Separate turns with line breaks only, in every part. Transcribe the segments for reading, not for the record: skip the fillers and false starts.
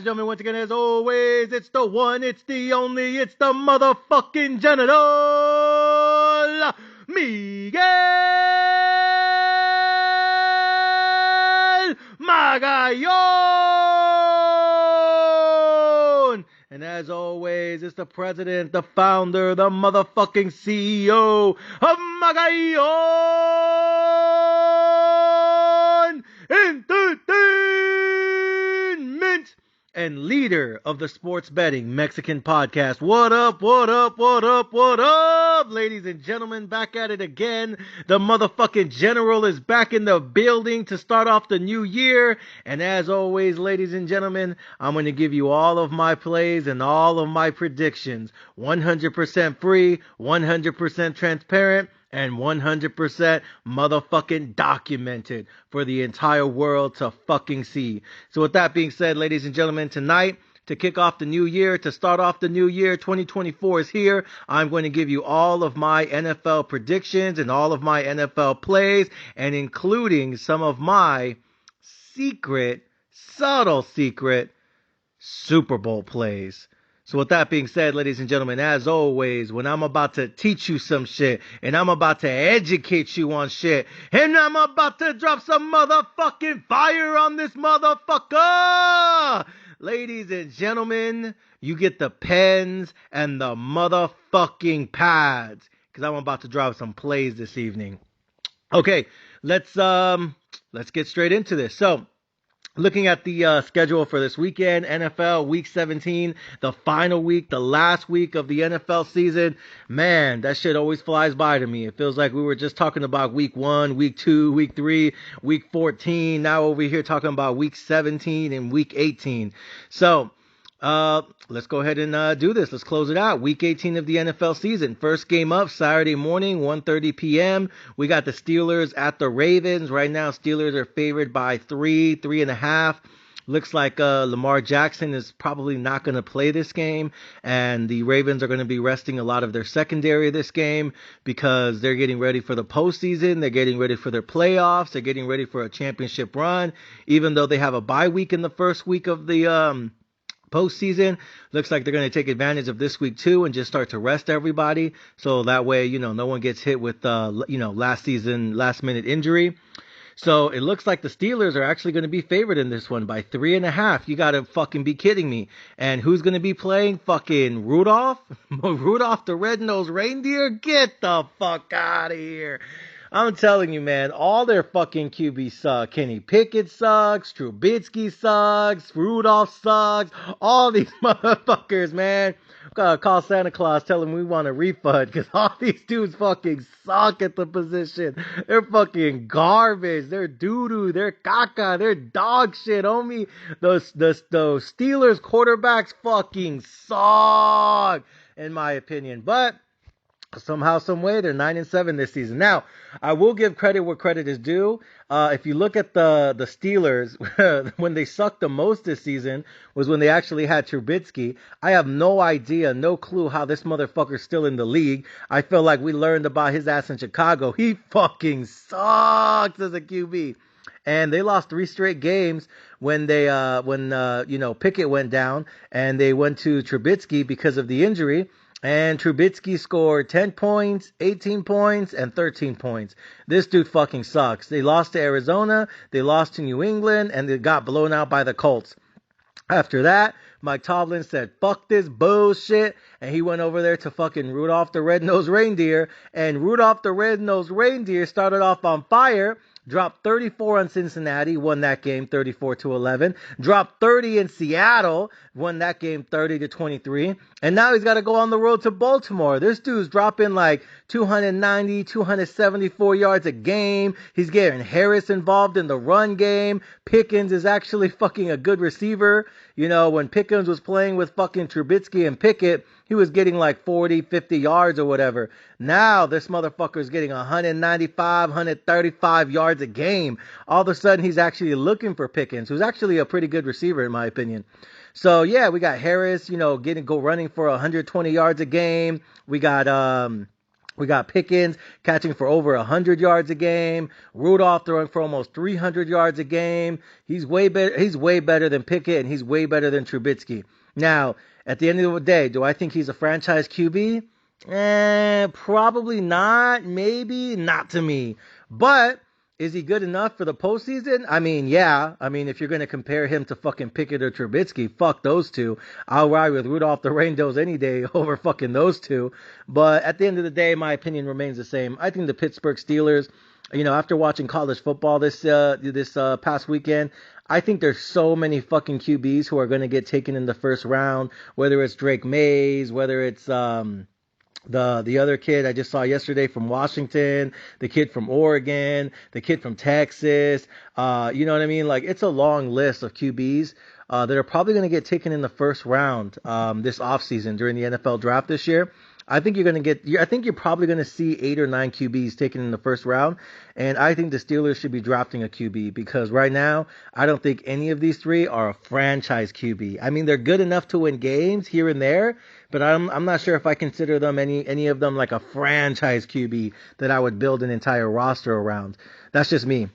and gentlemen, once again, as always, it's the one, it's the only, it's the motherfucking General Miguel Magallon! And as always, it's the president, the founder, the motherfucking CEO of Magallon Entertainment and leader of the sports betting Mexican podcast. What up, what up, what up, what up, ladies and gentlemen, back at it again. The motherfucking general is back in the building to start off the new year. And as always, ladies and gentlemen, I'm going to give you all of my plays and all of my predictions. 100% free, 100% transparent, and 100% motherfucking documented for the entire world to fucking see. So with that being said, ladies and gentlemen, tonight, to kick off the new year, to start off the new year, 2024 is here. I'm going to give you all of my NFL predictions and all of my NFL plays, and including some of my subtle secret Super Bowl plays. So with that being said, ladies and gentlemen, as always, when I'm about to teach you some shit, and I'm about to educate you on shit, and I'm about to drop some motherfucking fire on this motherfucker, ladies and gentlemen, you get the pens and the motherfucking pads, because I'm about to drop some plays this evening. Okay, let's get straight into this. So, looking at the schedule for this weekend, NFL Week 17, the final week, the last week of the NFL season. Man, that shit always flies by to me. It feels like we were just talking about Week 1, Week 2, Week 3, Week 14. Now over here talking about Week 17 and Week 18. So, let's go ahead and do this. Let's close it out. Week 18 of the NFL season. First game up Saturday morning, 1:30 p.m. We got the Steelers at the Ravens. Right now, Steelers are favored by 3.5. Looks like Lamar Jackson is probably not going to play this game, and the Ravens are going to be resting a lot of their secondary this game because they're getting ready for the postseason. They're getting ready for their playoffs. They're getting ready for a championship run, even though they have a bye week in the first week of the postseason. Looks like they're going to take advantage of this week too and just start to rest everybody, so that way, no one gets hit with last minute injury. So it looks like the Steelers are actually going to be favored in this one by 3.5. You gotta fucking be kidding me. And who's going to be playing? Fucking Rudolph? Rudolph the Red-Nosed Reindeer? Get the fuck out of here. I'm telling you, man, all their fucking QBs suck. Kenny Pickett sucks. Trubisky sucks. Rudolph sucks. All these motherfuckers, man. Gotta call Santa Claus, tell him we want a refund, because all these dudes fucking suck at the position. They're fucking garbage. They're doo-doo. They're caca. They're dog shit, homie. Those Steelers quarterbacks fucking suck, in my opinion. But somehow, some way, they're 9-7 this season. Now, I will give credit where credit is due. If you look at the Steelers, when they sucked the most this season was when they actually had Trubisky. I have no idea, no clue how this motherfucker's still in the league. I feel like we learned about his ass in Chicago. He fucking sucks as a QB. And they lost 3 straight games when Pickett went down, and they went to Trubisky because of the injury. And Trubisky scored 10 points, 18 points, and 13 points. This dude fucking sucks. They lost to Arizona, they lost to New England, and they got blown out by the Colts. After that, Mike Tomlin said, fuck this bullshit, and he went over there to fucking Rudolph the Red-Nosed Reindeer, and Rudolph the Red-Nosed Reindeer started off on fire, dropped 34 on Cincinnati, won that game 34-11. Dropped 30 in Seattle, won that game 30-23. And now he's got to go on the road to Baltimore. This dude's dropping like 290, 274 yards a game. He's getting Harris involved in the run game. Pickens is actually fucking a good receiver. When Pickens was playing with fucking Trubisky and Pickett, he was getting like 40, 50 yards or whatever. Now this motherfucker is getting 195, 135 yards a game. All of a sudden he's actually looking for Pickens, who's actually a pretty good receiver in my opinion. So yeah, we got Harris, running for 120 yards a game. We got We got Pickens catching for over 100 yards a game. Rudolph throwing for almost 300 yards a game. He's way better. He's way better than Pickett, and he's way better than Trubisky. Now, at the end of the day, do I think he's a franchise QB? Probably not. Maybe not to me. But is he good enough for the postseason? I mean, yeah. I mean, if you're going to compare him to fucking Pickett or Trubisky, fuck those two. I'll ride with Rudolph the Rain-Dose any day over fucking those two. But at the end of the day, my opinion remains the same. I think the Pittsburgh Steelers, after watching college football this past weekend, I think there's so many fucking QBs who are going to get taken in the first round, whether it's Drake Mays, whether it's the other kid I just saw yesterday from Washington, the kid from Oregon, the kid from Texas. You know what I mean? Like, it's a long list of QBs that are probably going to get taken in the first round this offseason during the NFL draft this year. I think you're probably going to see 8 or 9 QBs taken in the first round. And I think the Steelers should be drafting a QB because right now, I don't think any of these three are a franchise QB. I mean, they're good enough to win games here and there, but I'm not sure if I consider them any of them like a franchise QB that I would build an entire roster around. That's just me.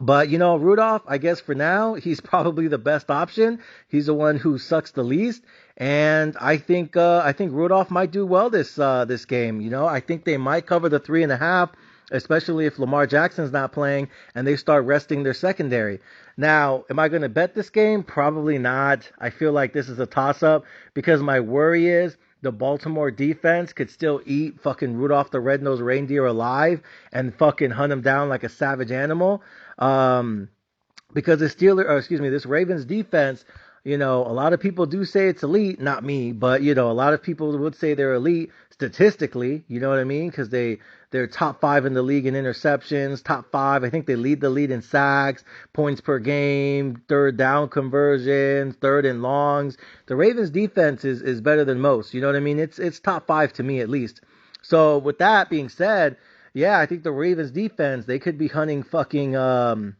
But, Rudolph, I guess for now, he's probably the best option. He's the one who sucks the least. And I think Rudolph might do well this game. I think they might cover the 3.5, especially if Lamar Jackson's not playing and they start resting their secondary. Now, am I going to bet this game? Probably not. I feel like this is a toss-up because my worry is the Baltimore defense could still eat fucking Rudolph the Red-Nosed Reindeer alive and fucking hunt him down like a savage animal. Because this Ravens defense, a lot of people do say it's elite, not me, but a lot of people would say they're elite statistically, you know what I mean? Because they're top 5 in the league in interceptions, top 5. I think they lead the lead in sacks, points per game, third down conversions, third and longs. The Ravens defense is better than most, you know what I mean? It's top 5 to me at least. So with that being said, yeah, I think the Ravens defense, they could be hunting hunting down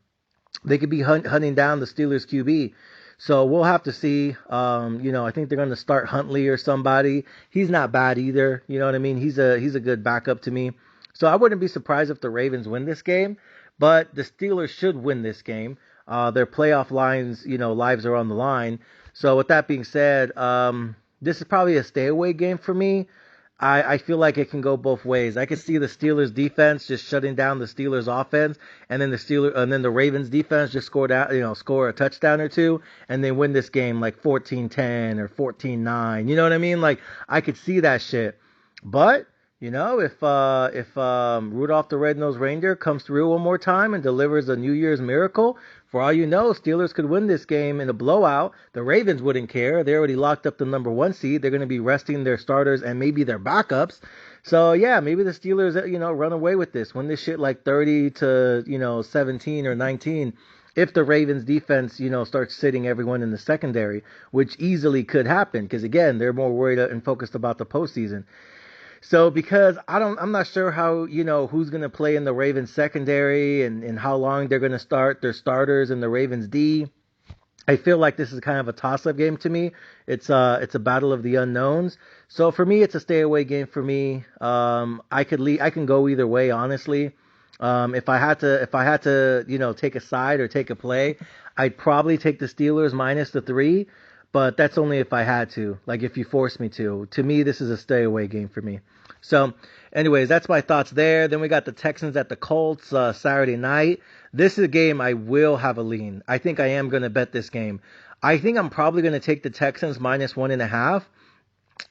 the Steelers QB. So we'll have to see. I think they're going to start Huntley or somebody. He's not bad either. You know what I mean? He's a good backup to me. So I wouldn't be surprised if the Ravens win this game, but the Steelers should win this game. Their playoff lives are on the line. So with that being said, this is probably a stay away game for me. I feel like it can go both ways. I could see the Steelers defense just shutting down the Steelers offense, and then the Ravens defense just score a touchdown or two, and they win this game like 14-10 or 14-9. You know what I mean? Like, I could see that shit. But if Rudolph the Red-Nosed Reindeer comes through one more time and delivers a New Year's miracle, for all you know, Steelers could win this game in a blowout. The Ravens wouldn't care. They already locked up the number 1 seed. They're going to be resting their starters and maybe their backups. So yeah, maybe the Steelers, run away with this, win this shit like 30 to 17 or 19. If the Ravens defense, starts sitting everyone in the secondary, which easily could happen because again, they're more worried and focused about the postseason. So because I'm not sure how, who's going to play in the Ravens secondary and how long they're going to start their starters in the Ravens D. I feel like this is kind of a toss-up game to me. It's a battle of the unknowns. So for me, it's a stay away game for me. I can go either way, honestly. If I had to, take a side or take a play, I'd probably take the Steelers minus the 3. But that's only if I had to, like if you forced me to. To me, this is a stay away game for me. So anyways, that's my thoughts there. Then we got the Texans at the Colts Saturday night. This is a game I will have a lean. I think I am going to bet this game. I think I'm probably going to take the Texans minus 1.5.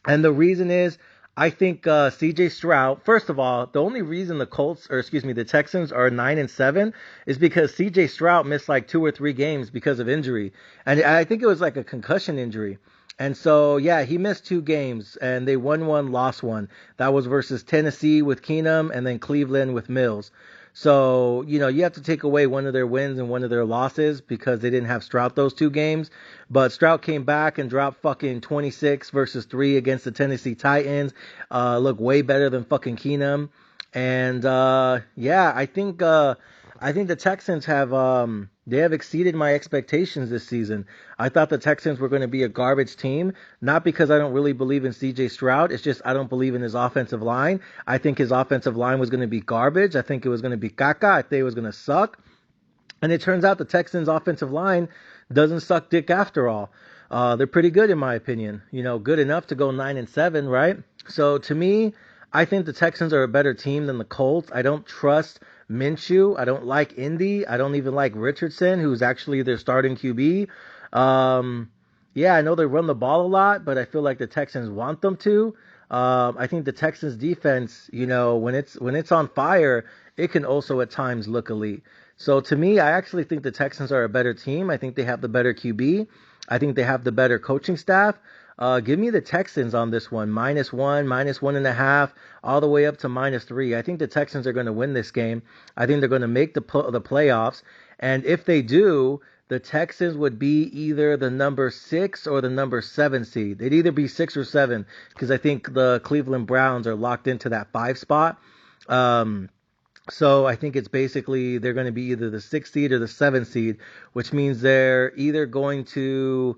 And the reason is, I think CJ Stroud, first of all, the only reason the Texans are 9-7 is because CJ Stroud missed like 2 or 3 games because of injury. And I think it was like a concussion injury. And so, yeah, he missed 2 games and they won 1, lost 1. That was versus Tennessee with Keenum and then Cleveland with Mills. So, you have to take away one of their wins and one of their losses because they didn't have Stroud those 2 games. But Stroud came back and dropped fucking 26 versus 3 against the Tennessee Titans. Look way better than fucking Keenum. And, yeah, I think the Texans have, They have exceeded my expectations this season. I thought the Texans were going to be a garbage team, not because I don't really believe in CJ Stroud. It's just I don't believe in his offensive line. I think his offensive line was going to be garbage. I think it was going to be caca. I think it was going to suck. And it turns out the Texans' offensive line doesn't suck dick after all. They're pretty good in my opinion. You know, good enough to go 9-7, right? So to me, I think the Texans are a better team than the Colts. I don't trust Minshew. I don't like Indy. I don't even like Richardson, who's actually their starting QB. Yeah, I know they run the ball a lot, but I feel like the Texans want them to. I think the Texans defense, you know, when it's on fire, it can also at times look elite. So to me, I actually think the Texans are a better team. I think they have the better QB. I think they have the better coaching staff. Give me the Texans on this one. -1, -1.5, all the way up to -3. I think the Texans are going to win this game. I think they're going to make the playoffs. And if they do, the Texans would be either the number 6 or the number 7 seed. They'd either be 6 or 7 because I think the Cleveland Browns are locked into that 5 spot. So I think it's basically they're going to be either the 6th seed or the 7th seed, which means they're either going to,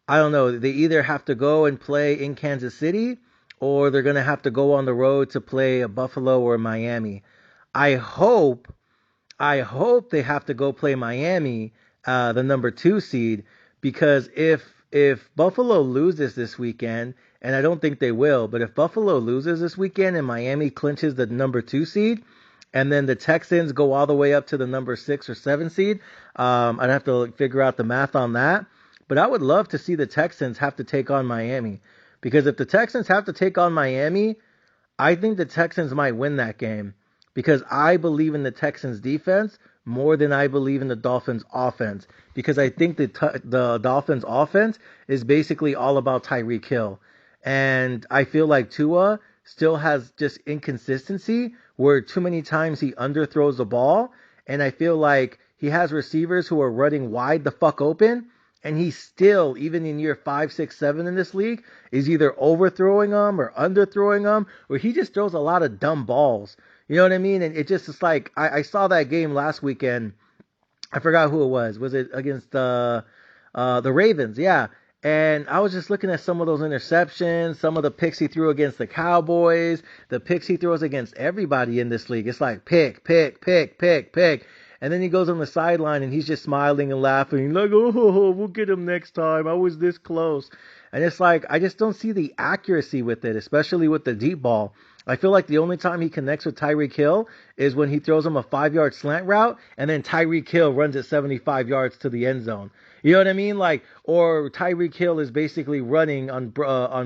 I don't know, they either have to go and play in Kansas City or they're going to have to go on the road to play a Buffalo or Miami. I hope they have to go play Miami, the number 2 seed, because if Buffalo loses this weekend, and I don't think they will, but if Buffalo loses this weekend and Miami clinches the number 2 seed, and then the Texans go all the way up to the number 6 or 7 seed, I'd have to figure out the math on that. But I would love to see the Texans have to take on Miami. Because if the Texans have to take on Miami, I think the Texans might win that game. Because I believe in the Texans defense more than I believe in the Dolphins offense. Because I think the Dolphins offense is basically all about Tyreek Hill. And I feel like Tua still has just inconsistency where too many times he underthrows the ball. And I feel like he has receivers who are running wide the fuck open. And he still, even in year 5, 6, 7 in this league, is either overthrowing them or underthrowing them, or he just throws a lot of dumb balls. You know what I mean? And it just is like, I saw that game last weekend. I forgot who it was. Was it against the Ravens? Yeah. And I was just looking at some of those interceptions, some of the picks he threw against the Cowboys, the picks he throws against everybody in this league. It's like pick, pick, pick, pick, pick. And then he goes on the sideline and he's just smiling and laughing, like, oh, we'll get him next time. I was this close. And it's like, I just don't see the accuracy with it, especially with the deep ball. I feel like the only time he connects with Tyreek Hill is when he throws him a 5-yard slant route and then Tyreek Hill runs it 75 yards to the end zone. You know what I mean? Like, or Tyreek Hill is basically running on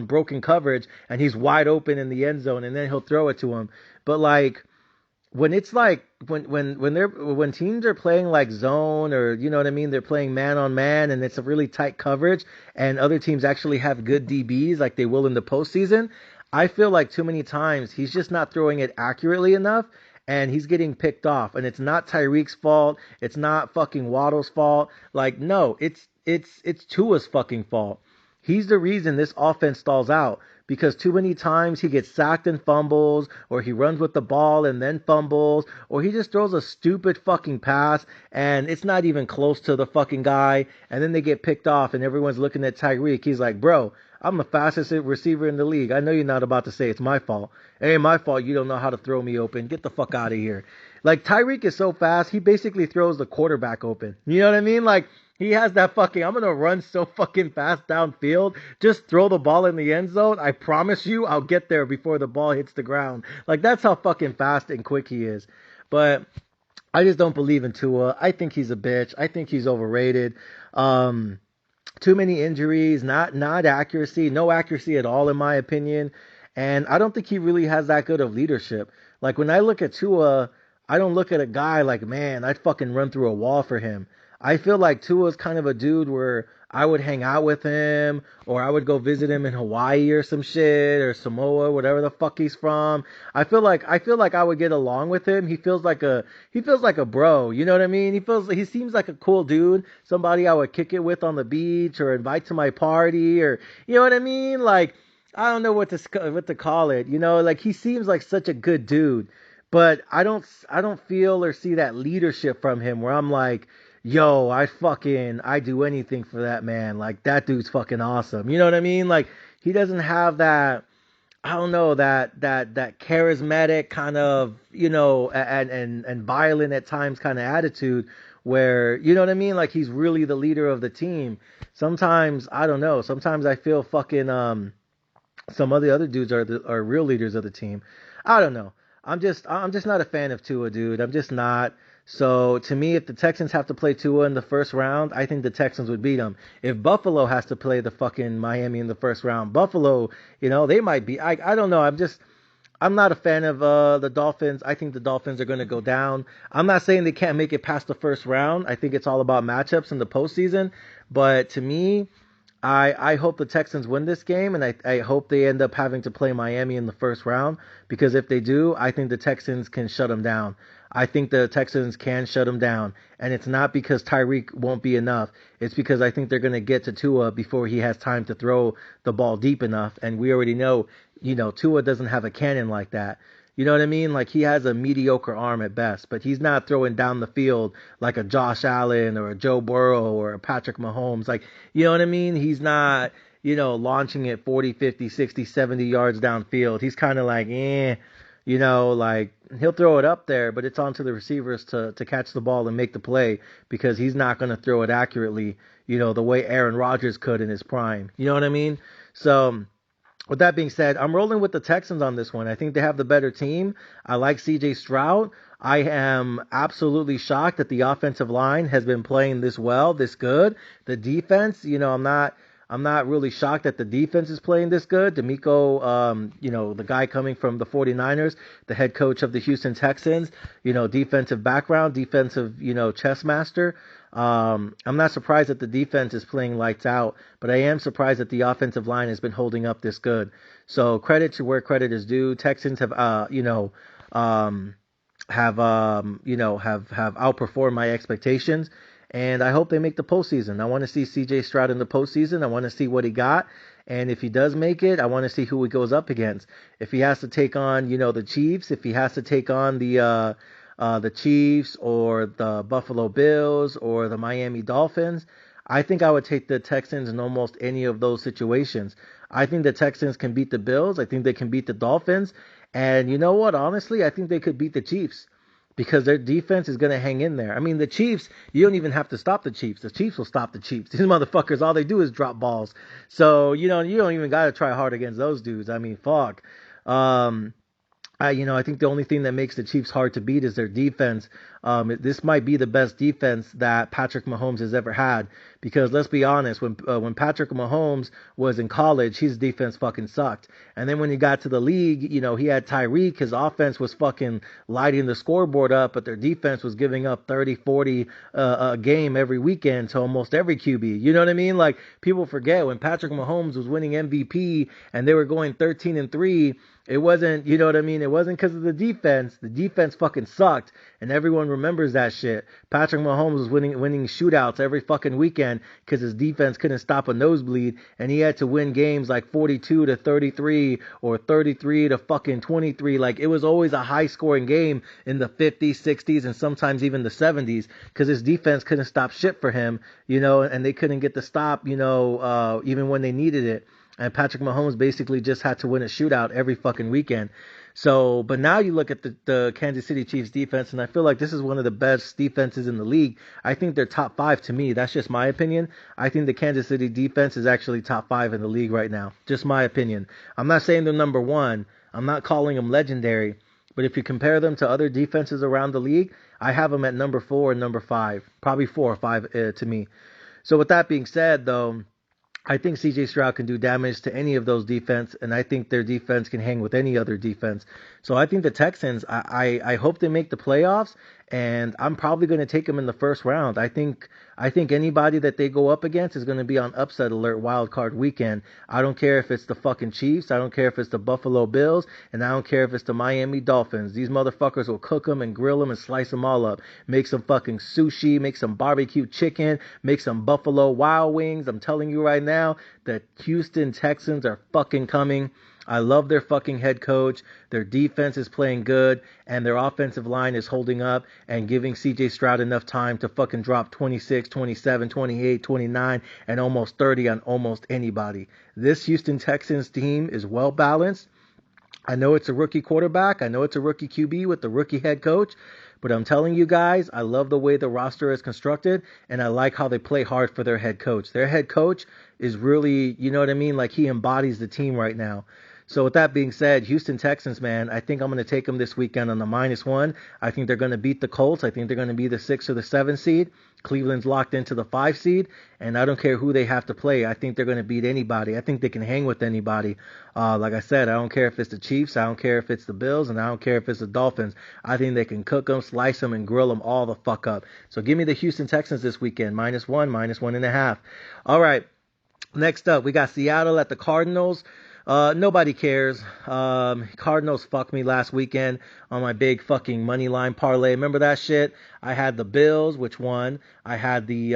broken coverage and he's wide open in the end zone and then he'll throw it to him. But like, when it's like when teams are playing like zone, or you know what I mean, they're playing man on man and it's a really tight coverage and other teams actually have good DBs like they will in the postseason, I feel like too many times he's just not throwing it accurately enough and he's getting picked off. And it's not Tyreek's fault, it's not fucking Waddle's fault. Like, no, it's Tua's fucking fault. He's the reason this offense stalls out. Because too many times he gets sacked and fumbles, or he runs with the ball and then fumbles, or he just throws a stupid fucking pass and it's not even close to the fucking guy, and then they get picked off and everyone's looking at Tyreek. He's like, bro, I'm the fastest receiver in the league. I know you're not about to say it's my fault. It ain't my fault you don't know how to throw me open. Get the fuck out of here. Like, Tyreek is so fast, he basically throws the quarterback open. You know what I mean? Like, he has that fucking, I'm going to run so fucking fast downfield. Just throw the ball in the end zone. I promise you I'll get there before the ball hits the ground. Like, that's how fucking fast and quick he is. But I just don't believe in Tua. I think he's a bitch. I think he's overrated. Too many injuries, not accuracy, no accuracy at all in my opinion. And I don't think he really has that good of leadership. Like, when I look at Tua, I don't look at a guy like, man, I'd fucking run through a wall for him. I feel like Tua's kind of a dude where I would hang out with him, or I would go visit him in Hawaii or some shit, or Samoa, whatever the fuck he's from. I feel like I would get along with him. He feels like a bro, you know what I mean? He seems like a cool dude, somebody I would kick it with on the beach or invite to my party, or you know what I mean? Like, I don't know what to call it, you know, like, he seems like such a good dude, but I don't feel or see that leadership from him where I'm like, yo, I do anything for that man. Like, that dude's fucking awesome. You know what I mean? Like, he doesn't have that, I don't know, that charismatic kind of, and violent at times kind of attitude where, you know what I mean? Like, he's really the leader of the team. Sometimes, I don't know, sometimes I feel fucking, some of the other dudes are real leaders of the team. I don't know. I'm just not a fan of Tua, dude. I'm just not. So to me, if the Texans have to play Tua in the first round, I think the Texans would beat them. If Buffalo has to play the fucking Miami in the first round, Buffalo, they might be. I don't know. I'm not a fan of the Dolphins. I think the Dolphins are going to go down. I'm not saying they can't make it past the first round. I think it's all about matchups in the postseason. But to me, I hope the Texans win this game, and I hope they end up having to play Miami in the first round, because if they do, I think the Texans can shut them down. I think the Texans can shut them down, and it's not because Tyreek won't be enough. It's because I think they're going to get to Tua before he has time to throw the ball deep enough, and we already know, Tua doesn't have a cannon like that. You know what I mean? Like, he has a mediocre arm at best, but he's not throwing down the field like a Josh Allen or a Joe Burrow or a Patrick Mahomes. Like, you know what I mean? He's not, launching it 40, 50, 60, 70 yards downfield. He's kind of like, like, he'll throw it up there, but it's onto the receivers to catch the ball and make the play, because he's not going to throw it accurately, the way Aaron Rodgers could in his prime. You know what I mean? So, with that being said, I'm rolling with the Texans on this one. I think they have the better team. I like CJ Stroud. I am absolutely shocked that the offensive line has been playing this well, this good. The defense, I'm not really shocked that the defense is playing this good. DeMeco, the guy coming from the 49ers, the head coach of the Houston Texans, defensive background, defensive, chess master. I'm not surprised that the defense is playing lights out, but I am surprised that the offensive line has been holding up this good. So credit to where credit is due. Texans have, have outperformed my expectations, and I hope they make the postseason. I want to see C.J. Stroud in the postseason. I want to see what he got, and if he does make it, I want to see who he goes up against. If he has to take on, the Chiefs, if he has to take on the Chiefs or the Buffalo Bills or the Miami Dolphins, I think I would take the Texans in almost any of those situations. I think the Texans can beat the Bills. I think they can beat the Dolphins. And you know what? Honestly, I think they could beat the Chiefs, because their defense is going to hang in there. I mean, the Chiefs, you don't even have to stop the Chiefs. The Chiefs will stop the Chiefs. These motherfuckers, all they do is drop balls. So, you don't even got to try hard against those dudes. I mean, fuck. I think the only thing that makes the Chiefs hard to beat is their defense. This might be the best defense that Patrick Mahomes has ever had, because let's be honest, when Patrick Mahomes was in college, his defense fucking sucked. And then when he got to the league, he had Tyreek. His offense was fucking lighting the scoreboard up, but their defense was giving up 30, 40 a game every weekend to almost every QB. You know what I mean? Like, people forget when Patrick Mahomes was winning MVP and they were going 13-3. It wasn't, you know what I mean? It wasn't because of the defense. The defense fucking sucked, and everyone remembers that shit. Patrick Mahomes was winning shootouts every fucking weekend because his defense couldn't stop a nosebleed, and he had to win games like 42-33 or 33 to fucking 23. Like, it was always a high scoring game in the 50s, 60s, and sometimes even the 70s, because his defense couldn't stop shit for him, and they couldn't get the stop, even when they needed it. And Patrick Mahomes basically just had to win a shootout every fucking weekend. So, but now you look at the Kansas City Chiefs defense, and I feel like this is one of the best defenses in the league. I think they're top 5 to me. That's just my opinion. I think the Kansas City defense is actually top 5 in the league right now. Just my opinion. I'm not saying they're number 1. I'm not calling them legendary. But if you compare them to other defenses around the league, I have them at number 4 and number 5. Probably 4 or 5 to me. So with that being said, though, I think CJ Stroud can do damage to any of those defense, and I think their defense can hang with any other defense. So I think the Texans, I hope they make the playoffs, and I'm probably going to take them in the first round. I think anybody that they go up against is going to be on upset alert wild card weekend. I don't care if it's the fucking Chiefs, I don't care if it's the Buffalo Bills, and I don't care if it's the Miami Dolphins. These motherfuckers will cook them and grill them and slice them all up. Make some fucking sushi, make some barbecue chicken, make some Buffalo Wild Wings. I'm telling you right now, the Houston Texans are fucking coming. I love their fucking head coach. Their defense is playing good, and their offensive line is holding up and giving CJ Stroud enough time to fucking drop 26, 27, 28, 29, and almost 30 on almost anybody. This Houston Texans team is well balanced. I know it's a rookie quarterback. I know it's a rookie QB with the rookie head coach. But I'm telling you guys, I love the way the roster is constructed, and I like how they play hard for their head coach. Their head coach is really, you know what I mean? Like, he embodies the team right now. So with that being said, Houston Texans, man, I think I'm going to take them this weekend on the -1. I think they're going to beat the Colts. I think they're going to be the 6 or the 7 seed. Cleveland's locked into the 5 seed, and I don't care who they have to play. I think they're going to beat anybody. I think they can hang with anybody. Like I said, I don't care if it's the Chiefs. I don't care if it's the Bills, and I don't care if it's the Dolphins. I think they can cook them, slice them, and grill them all the fuck up. So give me the Houston Texans this weekend, -1, -1.5. All right. Next up, we got Seattle at the Cardinals. Nobody cares. Cardinals fucked me last weekend on my big fucking money line parlay. Remember that shit? I had the Bills, which won. I had the,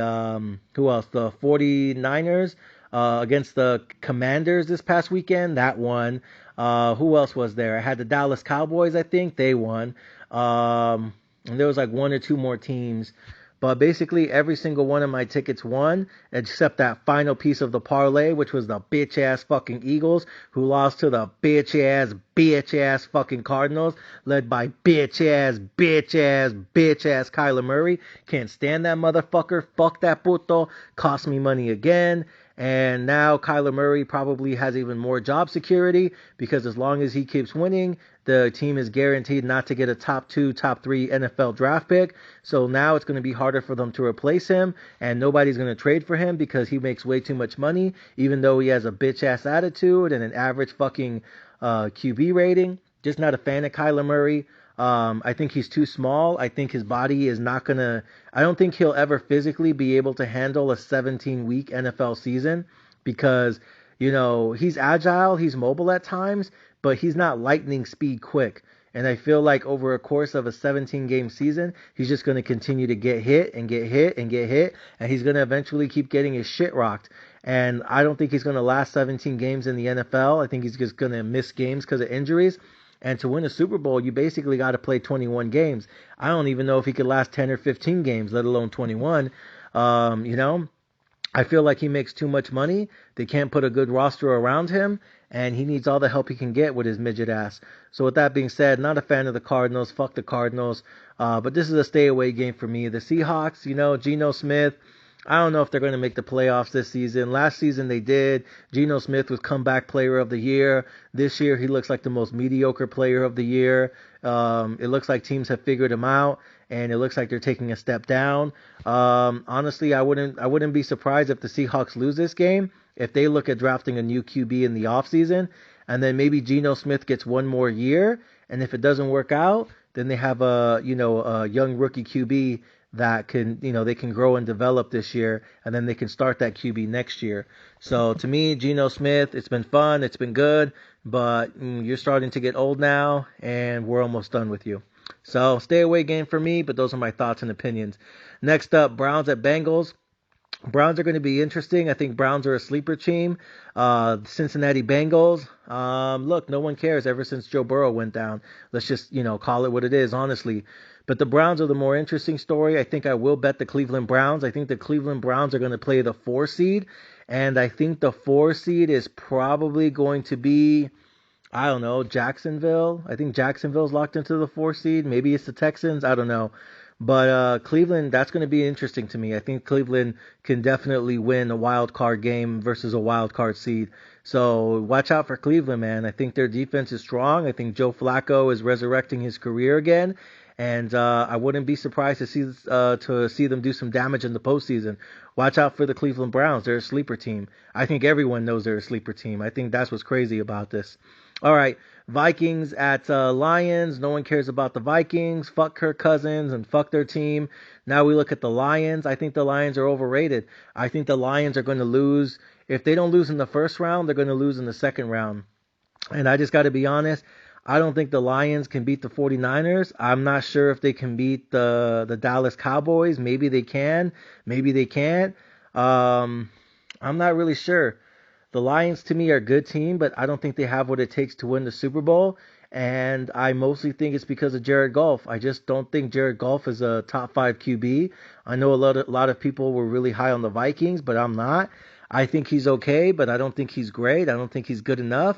who else? The 49ers, against the Commanders this past weekend. That won. Who else was there? I had the Dallas Cowboys, I think. They won. And there was like one or two more teams. But basically, every single one of my tickets won, except that final piece of the parlay, which was the bitch-ass fucking Eagles, who lost to the bitch-ass fucking Cardinals, led by bitch-ass Kyler Murray. Can't stand that motherfucker. Fuck that puto. Cost me money again. And now Kyler Murray probably has even more job security, because as long as he keeps winning, the team is guaranteed not to get a top 2, top 3 NFL draft pick. So now it's going to be harder for them to replace him, and nobody's going to trade for him because he makes way too much money, even though he has a bitch-ass attitude and an average fucking QB rating. Just not a fan of Kyler Murray. I think he's too small. I think his body is not going to... I don't think he'll ever physically be able to handle a 17-week NFL season, because, you know, he's agile, he's mobile at times, but he's not lightning speed quick. And I feel like over a course of a 17-game season, he's just going to continue to get hit and get hit and get hit, and he's going to eventually keep getting his shit rocked. And I don't think he's going to last 17 games in the NFL. I think he's just going to miss games because of injuries. And to win a Super Bowl, you basically got to play 21 games. I don't even know if he could last 10 or 15 games, let alone 21. You know, I feel like he makes too much money. They can't put a good roster around him, and he needs all the help he can get with his midget ass. So with that being said, not a fan of the Cardinals. Fuck the Cardinals. But this is a stay away game for me. The Seahawks, you know, Geno Smith, I don't know if they're going to make the playoffs this season. Last season they did. Geno Smith was comeback player of the year. This year he looks like the most mediocre player of the year. It looks like teams have figured him out, and it looks like they're taking a step down. Honestly, I wouldn't be surprised if the Seahawks lose this game, if they look at drafting a new QB in the offseason, and then maybe Geno Smith gets one more year, and if it doesn't work out, then they have a young rookie QB that can, they can grow and develop this year, and then they can start that QB next year. So to me, Geno Smith, it's been fun, it's been good, but you're starting to get old now, and we're almost done with you. So stay away game for me, but those are my thoughts and opinions. Next up, Browns at Bengals. Browns are going to be interesting. I think Browns are a sleeper team. Cincinnati Bengals. Look, no one cares ever since Joe Burrow went down. Let's just, call it what it is, honestly. But the Browns are the more interesting story. I think I will bet the Cleveland Browns. I think the Cleveland Browns are going to play the 4 seed. And I think the 4 seed is probably going to be, I don't know, Jacksonville. I think Jacksonville's locked into the 4 seed. Maybe it's the Texans. I don't know. But Cleveland, that's going to be interesting to me. I think Cleveland can definitely win a wild card game versus a wild card seed. So watch out for Cleveland, man. I think their defense is strong. I think Joe Flacco is resurrecting his career again. And I wouldn't be surprised to see them do some damage in the postseason. Watch out for the Cleveland Browns. They're a sleeper team. I think everyone knows they're a sleeper team. I think that's what's crazy about this. All right, Vikings at Lions. No one cares about the Vikings. Fuck Kirk Cousins and fuck their team. Now we look at the Lions. I think the Lions are overrated. I think the Lions are going to lose. If they don't lose in the first round, they're going to lose in the second round. And I just got to be honest. I don't think the Lions can beat the 49ers. I'm not sure if they can beat the Dallas Cowboys. Maybe they can. Maybe they can't. I'm not really sure. The The Lions to me are a good team, but I don't think they have what it takes to win the Super Bowl. And I mostly think it's because of Jared Goff. I just don't think Jared Goff is a top 5 QB. I know a lot of people were really high on the Vikings, but I'm not. I think he's okay, but I don't think he's great. I don't think he's good enough.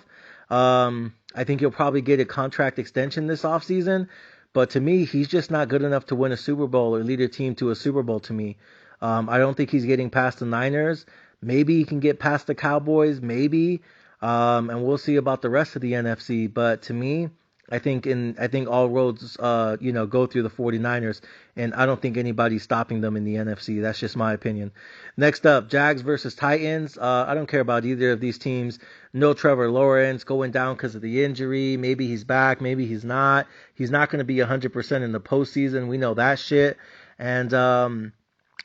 I think he'll probably get a contract extension this offseason. But to me, he's just not good enough to win a Super Bowl or lead a team to a Super Bowl to me. I don't think he's getting past the Niners. Maybe he can get past the Cowboys, maybe. And we'll see about the rest of the NFC. But to me, I think all roads go through the 49ers, and I don't think anybody's stopping them in the NFC. That's just my opinion. Next up, Jags versus Titans. I don't care about either of these teams. No Trevor Lawrence going down because of the injury. Maybe he's back, maybe he's not. He's not going to be 100% in the postseason. We know that shit. And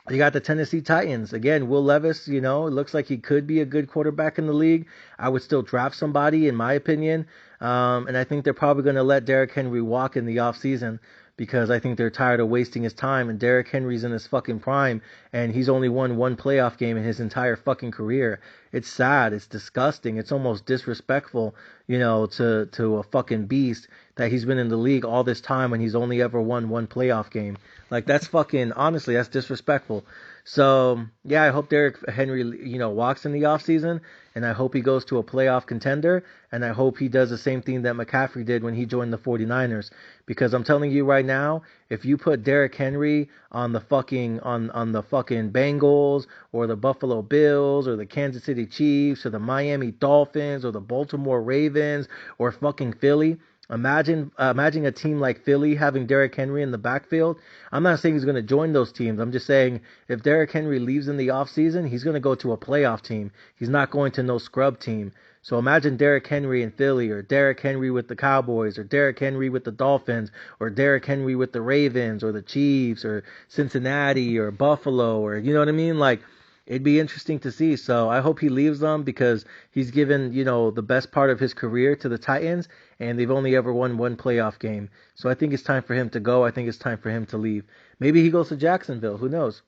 you got the Tennessee Titans. Again, Will Levis, it looks like he could be a good quarterback in the league. I would still draft somebody, in my opinion. And I think they're probably going to let Derrick Henry walk in the offseason because I think they're tired of wasting his time. And Derrick Henry's in his fucking prime, and he's only won one playoff game in his entire fucking career. It's sad. It's disgusting. It's almost disrespectful, to a fucking beast that he's been in the league all this time and he's only ever won one playoff game. Like, that's fucking, honestly, that's disrespectful. So, yeah, I hope Derrick Henry, walks in the offseason, and I hope he goes to a playoff contender, and I hope he does the same thing that McCaffrey did when he joined the 49ers. Because I'm telling you right now, if you put Derrick Henry on the fucking Bengals or the Buffalo Bills or the Kansas City Chiefs or the Miami Dolphins or the Baltimore Ravens or fucking Philly, Imagine a team like Philly having Derrick Henry in the backfield. I'm not saying he's going to join those teams. I'm just saying if Derrick Henry leaves in the offseason, he's going to go to a playoff team. He's not going to no scrub team. So imagine Derrick Henry in Philly, or Derrick Henry with the Cowboys, or Derrick Henry with the Dolphins, or Derrick Henry with the Ravens, or the Chiefs, or Cincinnati, or Buffalo, or you know what I mean? Like, it'd be interesting to see. So I hope he leaves them because he's given, the best part of his career to the Titans, and they've only ever won one playoff game. So I think it's time for him to go. I think it's time for him to leave. Maybe he goes to Jacksonville. Who knows?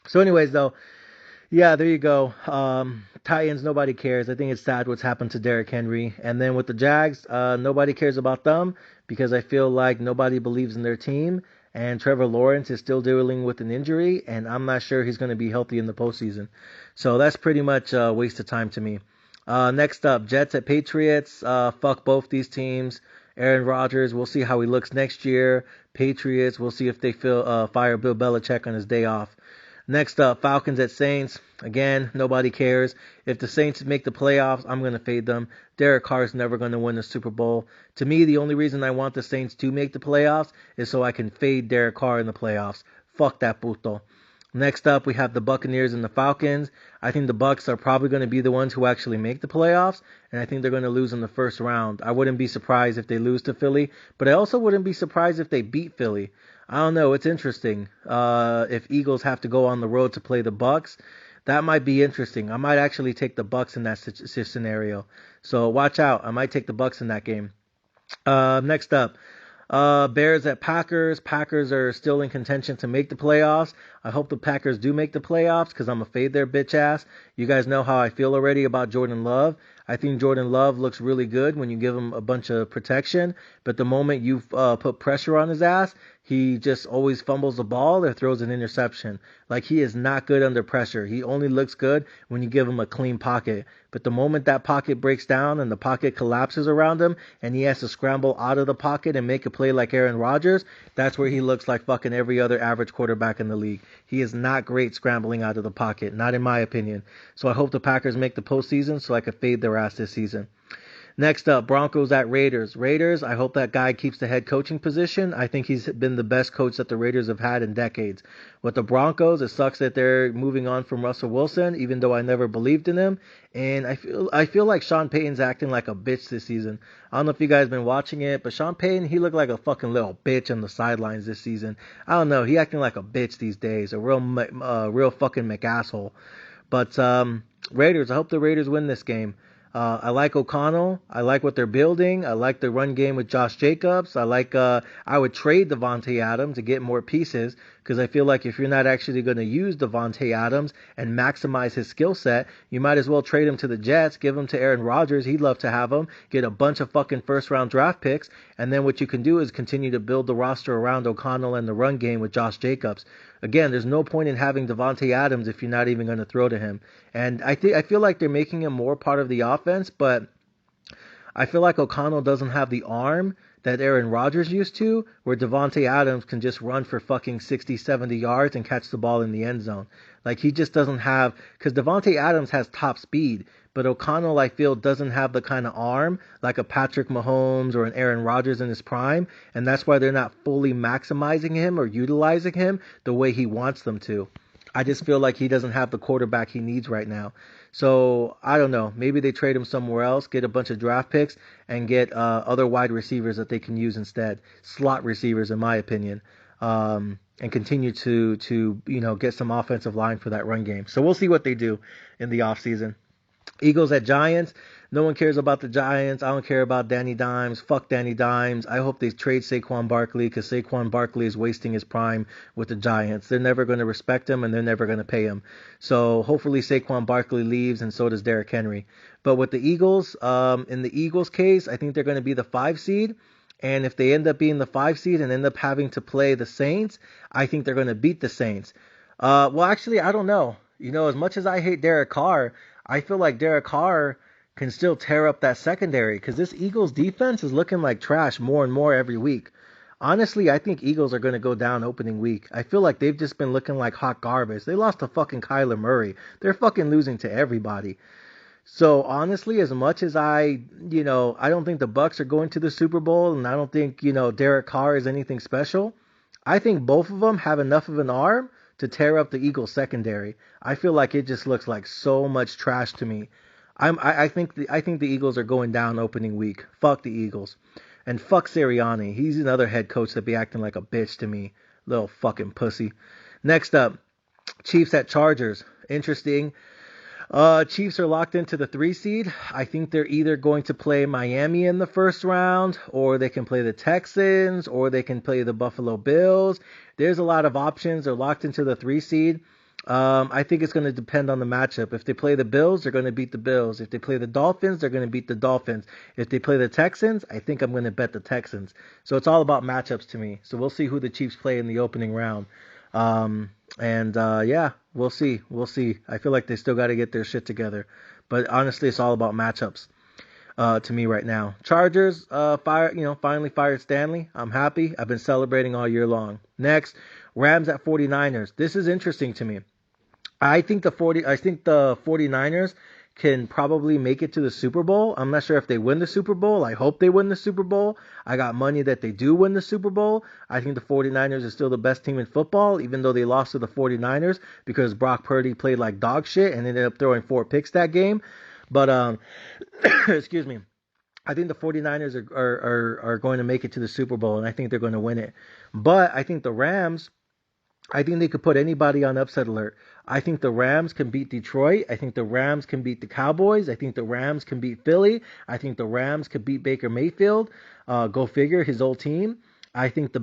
So anyways, though, yeah, there you go. Titans, nobody cares. I think it's sad what's happened to Derrick Henry. And then with the Jags, nobody cares about them because I feel like nobody believes in their team. And Trevor Lawrence is still dealing with an injury, and I'm not sure he's going to be healthy in the postseason. So that's pretty much a waste of time to me. Next up, Jets at Patriots. Fuck both these teams. Aaron Rodgers, we'll see how he looks next year. Patriots, we'll see if they fire Bill Belichick on his day off. Next up, Falcons at Saints. Again, nobody cares. If the Saints make the playoffs, I'm going to fade them. Derek Carr's never going to win the Super Bowl. To me, the only reason I want the Saints to make the playoffs is so I can fade Derek Carr in the playoffs. Fuck that puto. Next up, we have the Buccaneers and the Falcons. I think the Bucs are probably going to be the ones who actually make the playoffs, and I think they're going to lose in the first round. I wouldn't be surprised if they lose to Philly, but I also wouldn't be surprised if they beat Philly. I don't know. It's interesting. If Eagles have to go on the road to play the Bucs, that might be interesting. I might actually take the Bucs in that scenario. So watch out. I might take the Bucs in that game. Next up, Bears at Packers. Packers are still in contention to make the playoffs. I hope the Packers do make the playoffs because I'm a fade their bitch ass. You guys know how I feel already about Jordan Love. I think Jordan Love looks really good when you give him a bunch of protection, but the moment you put pressure on his ass, he just always fumbles the ball or throws an interception. Like, he is not good under pressure. He only looks good when you give him a clean pocket. But the moment that pocket breaks down and the pocket collapses around him and he has to scramble out of the pocket and make a play like Aaron Rodgers, that's where he looks like fucking every other average quarterback in the league. He is not great scrambling out of the pocket, not in my opinion. So I hope the Packers make the postseason so I can fade their ass this season. Next up, Broncos at Raiders. Raiders, I hope that guy keeps the head coaching position. I think he's been the best coach that the Raiders have had in decades. With the Broncos, it sucks that they're moving on from Russell Wilson, even though I never believed in him. And I feel like Sean Payton's acting like a bitch this season. I don't know if you guys have been watching it, but Sean Payton, he looked like a fucking little bitch on the sidelines this season. I don't know, he acting like a bitch these days, a real fucking McAsshole. But Raiders, I hope the Raiders win this game. I like O'Connell. I like what they're building. I like the run game with Josh Jacobs. I would trade Devontae Adams to get more pieces because I feel like if you're not actually going to use Davante Adams and maximize his skill set, you might as well trade him to the Jets, give him to Aaron Rodgers. He'd love to have him, get a bunch of fucking first round draft picks, and then what you can do is continue to build the roster around O'Connell and the run game with Josh Jacobs. Again, there's no point in having Davante Adams if you're not even going to throw to him. And I feel like they're making him more part of the offense, but I feel like O'Connell doesn't have the arm that Aaron Rodgers used to, where Davante Adams can just run for fucking 60, 70 yards and catch the ball in the end zone. Like, he just doesn't have, because Davante Adams has top speed, but O'Connell, I feel, doesn't have the kind of arm like a Patrick Mahomes or an Aaron Rodgers in his prime, and that's why they're not fully maximizing him or utilizing him the way he wants them to. I just feel like he doesn't have the quarterback he needs right now. So, I don't know. Maybe they trade him somewhere else, get a bunch of draft picks, and get other wide receivers that they can use instead. Slot receivers, in my opinion. And continue to get some offensive line for that run game. So, we'll see what they do in the offseason. Eagles at Giants. No one cares about the Giants. I don't care about Danny Dimes. Fuck Danny Dimes. I hope they trade Saquon Barkley, because Saquon Barkley is wasting his prime with the Giants. They're never going to respect him, and they're never going to pay him. So hopefully Saquon Barkley leaves, and so does Derrick Henry. But with the Eagles, in the Eagles case, I think they're going to be the 5 seed. And if they end up being the 5 seed and end up having to play the Saints, I think they're going to beat the Saints. Well, actually, I don't know. As much as I hate Derek Carr, I feel like Derek Carr can still tear up that secondary, because this Eagles defense is looking like trash more and more every week. Honestly, I think Eagles are going to go down opening week. I feel like they've just been looking like hot garbage. They lost to fucking Kyler Murray. They're fucking losing to everybody. So honestly, as much as I don't think the Bucks are going to the Super Bowl, and I don't think, Derek Carr is anything special, I think both of them have enough of an arm to tear up the Eagles secondary. I feel like it just looks like so much trash to me. I think the Eagles are going down opening week. Fuck the Eagles. And fuck Sirianni. He's another head coach that be acting like a bitch to me. Little fucking pussy. Next up, Chiefs at Chargers. Interesting. Chiefs are locked into the 3 seed. I think they're either going to play Miami in the first round, or they can play the Texans, or they can play the Buffalo Bills. There's a lot of options. They're locked into the 3 seed. I think it's going to depend on the matchup. If they play the Bills, they're going to beat the Bills. If they play the Dolphins, they're going to beat the Dolphins. If they play the Texans, I think I'm going to bet the Texans. So it's all about matchups to me. So we'll see who the Chiefs play in the opening round. Yeah, we'll see. We'll see. I feel like they still got to get their shit together. But honestly, it's all about matchups to me right now. Chargers, finally fired Stanley. I'm happy. I've been celebrating all year long. Next, Rams at 49ers. This is interesting to me. I think the 49ers can probably make it to the Super Bowl. I'm not sure if they win the Super Bowl. I hope they win the Super Bowl. I got money that they do win the Super Bowl. I think the 49ers are still the best team in football, even though they lost to the 49ers because Brock Purdy played like dog shit and ended up throwing 4 picks that game. But, excuse me. I think the 49ers are going to make it to the Super Bowl, and I think they're going to win it. But I think the Rams, I think they could put anybody on upset alert. I think the Rams can beat Detroit. I think the Rams can beat the Cowboys. I think the Rams can beat Philly. I think the Rams could beat Baker Mayfield. Go figure, his old team. I think the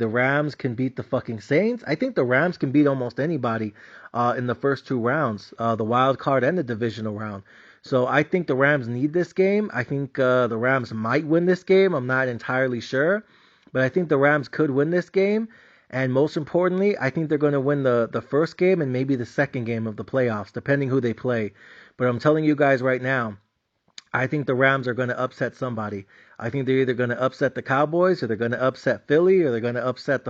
Rams can beat the fucking Saints. I think the Rams can beat almost anybody in the first 2 rounds, the wild card and the divisional round. So I think the Rams need this game. I think the Rams might win this game. I'm not entirely sure, but I think the Rams could win this game. And most importantly, I think they're going to win the first game and maybe the second game of the playoffs, depending who they play. But I'm telling you guys right now, I think the Rams are going to upset somebody. I think they're either going to upset the Cowboys, or they're going to upset Philly, or they're going to upset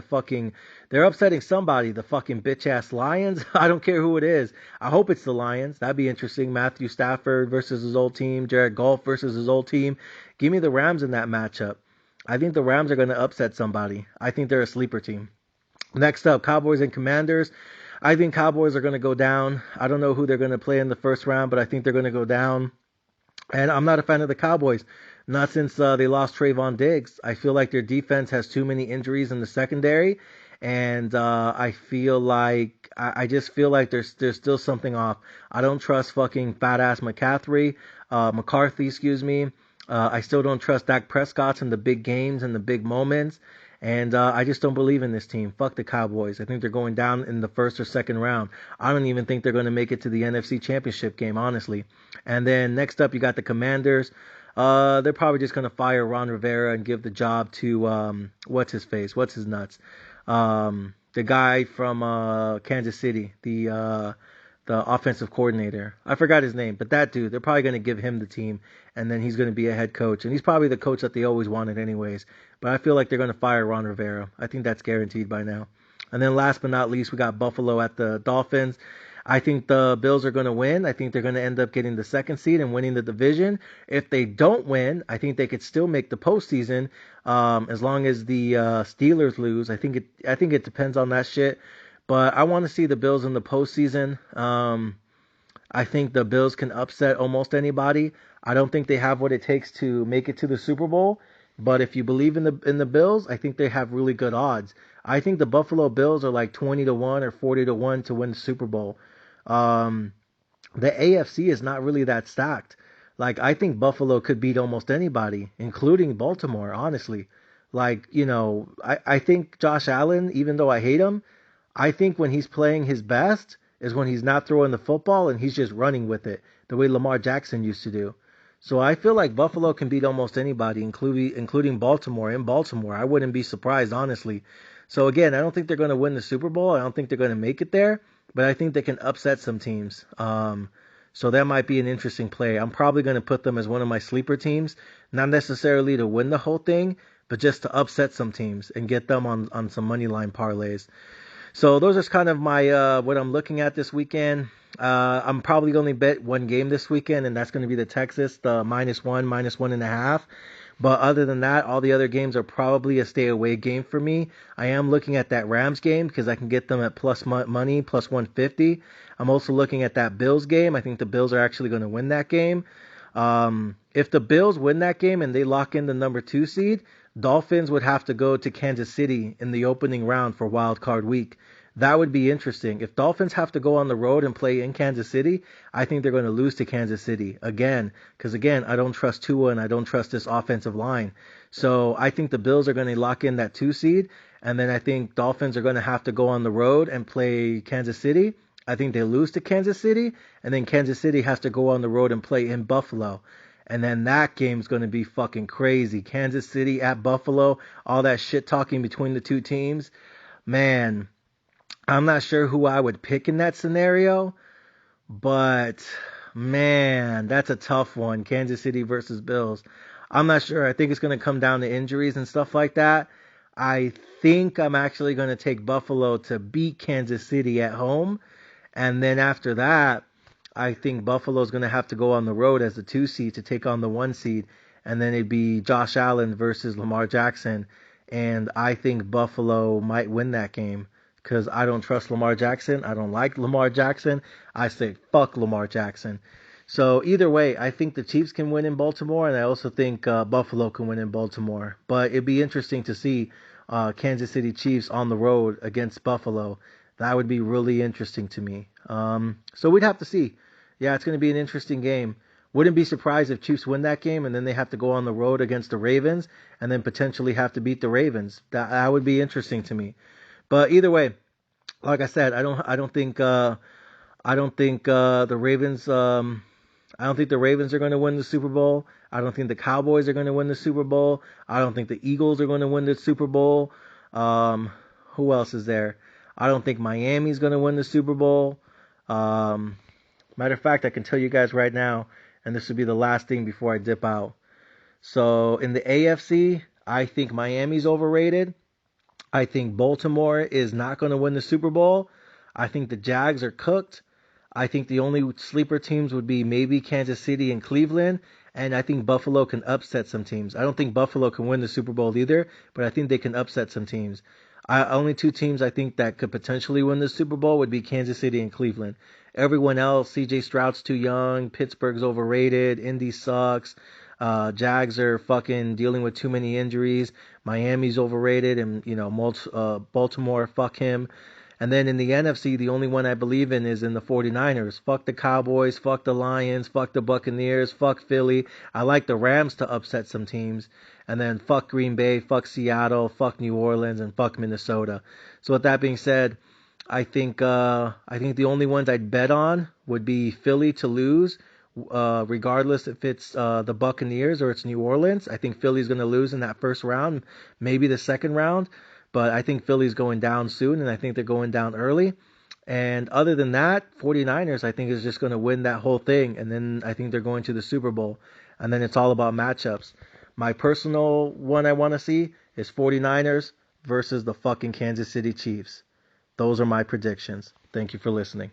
they're upsetting somebody, the fucking bitch-ass Lions. I don't care who it is. I hope it's the Lions. That'd be interesting. Matthew Stafford versus his old team. Jared Goff versus his old team. Give me the Rams in that matchup. I think the Rams are going to upset somebody. I think they're a sleeper team. Next up, Cowboys and Commanders. I think Cowboys are going to go down. I don't know who they're going to play in the first round, but I think they're going to go down. And I'm not a fan of the Cowboys. Not since they lost Trayvon Diggs. I feel like their defense has too many injuries in the secondary. And I feel like, I just feel like there's still something off. I don't trust fucking fat-ass McCarthy, excuse me. I still don't trust Dak Prescott in the big games and the big moments. And I just don't believe in this team. Fuck the Cowboys. I think they're going down in the first or second round. I don't even think they're going to make it to the NFC Championship game, honestly. And then next up, you got the Commanders. They're probably just going to fire Ron Rivera and give the job to, what's his face? What's his nuts? The guy from Kansas City, the offensive coordinator. I forgot his name, but that dude, they're probably going to give him the team, and then he's going to be a head coach. And he's probably the coach that they always wanted anyways. But I feel like they're going to fire Ron Rivera. I think that's guaranteed by now. And then last but not least, we got Buffalo at the Dolphins. I think the Bills are going to win. I think they're going to end up getting the second seed and winning the division. If they don't win, I think they could still make the postseason as long as the Steelers lose. I think it depends on that shit. But I want to see the Bills in the postseason. I think the Bills can upset almost anybody. I don't think they have what it takes to make it to the Super Bowl. But if you believe in the Bills, I think they have really good odds. I think the Buffalo Bills are like 20-1 or 40-1 to win the Super Bowl. The AFC is not really that stacked. Like, I think Buffalo could beat almost anybody, including Baltimore, honestly. Like, I think Josh Allen, even though I hate him, I think when he's playing his best is when he's not throwing the football and he's just running with it, the way Lamar Jackson used to do. So I feel like Buffalo can beat almost anybody, including Baltimore. In Baltimore, I wouldn't be surprised, honestly. So again, I don't think they're going to win the Super Bowl. I don't think they're going to make it there, but I think they can upset some teams. So that might be an interesting play. I'm probably going to put them as one of my sleeper teams, not necessarily to win the whole thing, but just to upset some teams and get them on some money line parlays. So those are kind of my what I'm looking at this weekend. I'm probably only bet one game this weekend, and that's going to be the Texas, the -1, -1.5. But other than that, all the other games are probably a stay away game for me. I am looking at that Rams game because I can get them at plus money, plus 150. I'm also looking at that Bills game. I think the Bills are actually going to win that game. If the Bills win that game and they lock in the number 2 seed, Dolphins would have to go to Kansas City in the opening round for Wild Card Week. That would be interesting. If Dolphins have to go on the road and play in Kansas City, I think they're going to lose to Kansas City again. Because again, I don't trust Tua and I don't trust this offensive line. So I think the Bills are going to lock in that 2 seed. And then I think Dolphins are going to have to go on the road and play Kansas City. I think they lose to Kansas City. And then Kansas City has to go on the road and play in Buffalo. And then that game's going to be fucking crazy. Kansas City at Buffalo, all that shit talking between the two teams. Man, I'm not sure who I would pick in that scenario, but man, that's a tough one. Kansas City versus Bills. I'm not sure. I think it's going to come down to injuries and stuff like that. I think I'm actually going to take Buffalo to beat Kansas City at home. And then after that, I think Buffalo's going to have to go on the road as the 2 seed to take on the 1 seed. And then it'd be Josh Allen versus Lamar Jackson. And I think Buffalo might win that game because I don't trust Lamar Jackson. I don't like Lamar Jackson. I say fuck Lamar Jackson. So either way, I think the Chiefs can win in Baltimore, and I also think Buffalo can win in Baltimore. But it'd be interesting to see Kansas City Chiefs on the road against Buffalo. That would be really interesting to me. So we'd have to see. Yeah, it's going to be an interesting game. Wouldn't be surprised if Chiefs win that game and then they have to go on the road against the Ravens and then potentially have to beat the Ravens. That would be interesting to me. But either way, like I said, I don't think the Ravens I don't think the Ravens are going to win the Super Bowl. I don't think the Cowboys are going to win the Super Bowl. I don't think the Eagles are going to win the Super Bowl. Who else is there? I don't think Miami's going to win the Super Bowl. Matter of fact, I can tell you guys right now, and this will be the last thing before I dip out. So in the AFC, I think Miami's overrated. I think Baltimore is not going to win the Super Bowl. I think the Jags are cooked. I think the only sleeper teams would be maybe Kansas City and Cleveland. And I think Buffalo can upset some teams. I don't think Buffalo can win the Super Bowl either, but I think they can upset some teams. Only 2 teams I think that could potentially win the Super Bowl would be Kansas City and Cleveland. Everyone else, CJ Stroud's too young, Pittsburgh's overrated, Indy sucks, Jags are fucking dealing with too many injuries, Miami's overrated, and Baltimore, fuck him. And then in the NFC, the only one I believe in is in the 49ers. Fuck the Cowboys, fuck the Lions, fuck the Buccaneers, fuck Philly. I like the Rams to upset some teams. And then fuck Green Bay, fuck Seattle, fuck New Orleans, and fuck Minnesota. So with that being said, I think the only ones I'd bet on would be Philly to lose, regardless if it's the Buccaneers or it's New Orleans. I think Philly's going to lose in that first round, maybe the second round, but I think Philly's going down soon, and I think they're going down early. And other than that, 49ers, I think, is just going to win that whole thing, and then I think they're going to the Super Bowl, and then it's all about matchups. My personal one I want to see is 49ers versus the fucking Kansas City Chiefs. Those are my predictions. Thank you for listening.